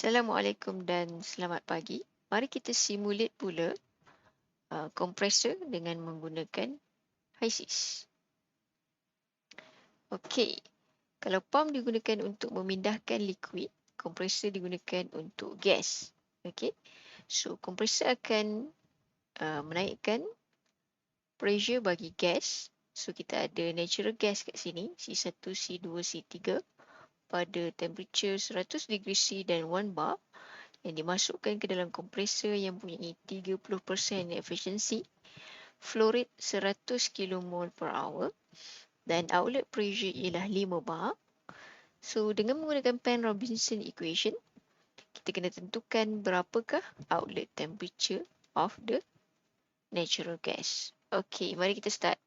Assalamualaikum dan selamat pagi. Mari kita simulate pula kompresor dengan menggunakan HYSYS. Okey, kalau pump digunakan untuk memindahkan liquid, kompresor digunakan untuk gas. Okey, so kompresor akan menaikkan pressure bagi gas. So kita ada natural gas kat sini, C1, C2, C3 pada temperature 100 degree C dan 1 bar yang dimasukkan ke dalam kompresor yang mempunyai 30% efisiensi, flow rate 100 kmol per hour dan outlet pressure ialah 5 bar. So dengan menggunakan Penn-Robinson equation, kita kena tentukan berapakah outlet temperature of the natural gas. Okey, mari kita start.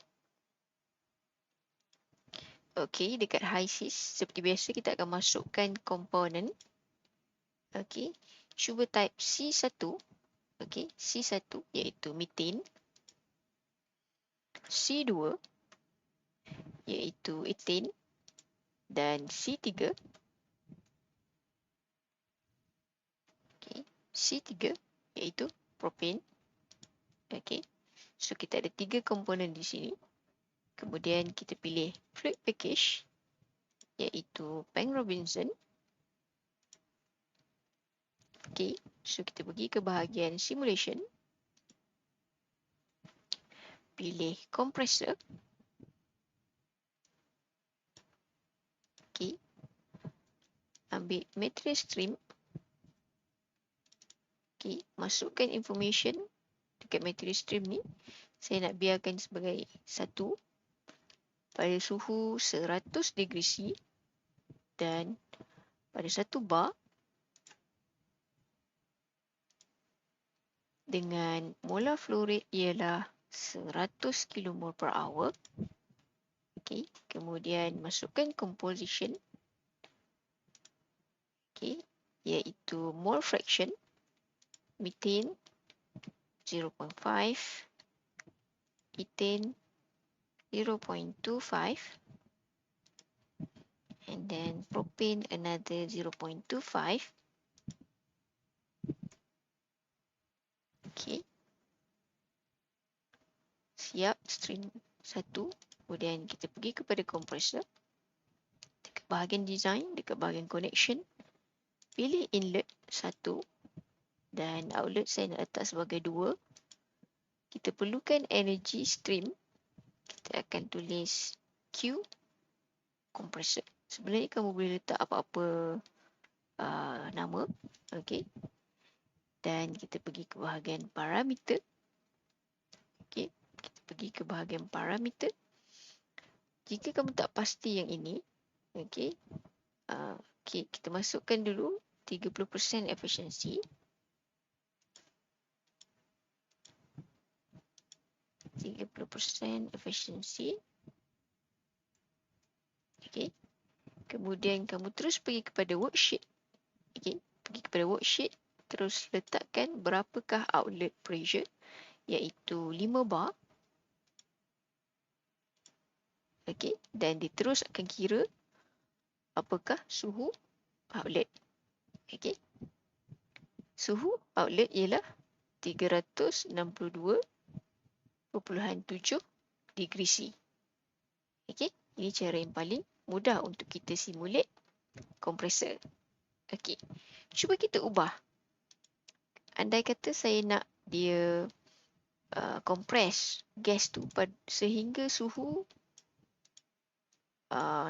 Okey, dekat HYSYS seperti biasa kita akan masukkan komponen. Okey, cuba type C1. Okey, C1 iaitu methane. C2 iaitu ethane dan C3 C3 iaitu propane. Okey. So kita ada 3 komponen di sini. Kemudian kita pilih fluid package iaitu Penn-Robinson. Okey. So kita pergi ke bahagian simulation. Pilih compressor. Okey. Ambil material stream. Okey, masukkan information dekat material stream ni. Saya nak biarkan sebagai 1 pada suhu 100 degree C dan pada 1 bar dengan molar flow rate ialah 100 kmol per hour. Okey, kemudian masukkan composition. Okey, iaitu mole fraction methane 0.5, ethane 0.25 and then propane another 0.25. Okey. Siap stream 1. Kemudian kita pergi kepada compressor. Dekat bahagian design, dekat bahagian connection, pilih inlet 1 dan outlet saya nak letak sebagai 2. Kita perlukan energy stream. Kita akan tulis Q compressor. Sebenarnya kamu boleh letak apa-apa nama. Okey. Dan kita pergi ke bahagian parameter. Okey. Kita pergi ke bahagian parameter. Jika kamu tak pasti yang ini, okey. Okey, kita masukkan dulu 30% efisiensi. 30% efisiensi. Okey. Kemudian kamu terus pergi kepada worksheet. Okey, pergi kepada worksheet, terus letakkan berapakah outlet pressure iaitu 5 bar. Okey, dan dia terus akan kira apakah suhu outlet. Okey. Suhu outlet ialah 362.7 degree C. Okey, ini cara yang paling mudah untuk kita simulate kompresor. Okey, cuba kita ubah. Andai kata saya nak dia compress gas tu sehingga suhu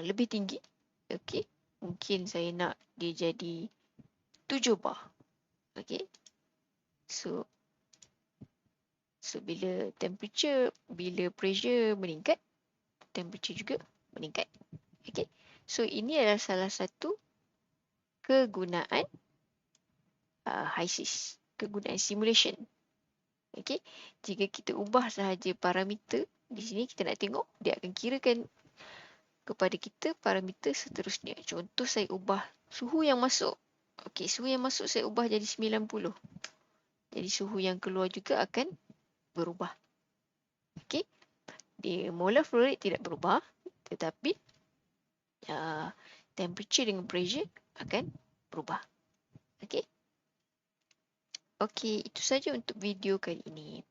lebih tinggi. Okey, mungkin saya nak dia jadi 7 bar. Okey. So bila pressure meningkat, temperature juga meningkat. Okey. So ini adalah salah satu kegunaan HYSYS, kegunaan simulation. Okey. Jika kita ubah sahaja parameter di sini, kita nak tengok dia akan kirakan kepada kita parameter seterusnya. Contoh saya ubah suhu yang masuk. Okey, suhu yang masuk saya ubah jadi 90. Jadi suhu yang keluar juga akan berubah. Okey. Di molar flow rate tidak berubah, tetapi temperature dengan pressure akan berubah. Okey. Okey, itu saja untuk video kali ini.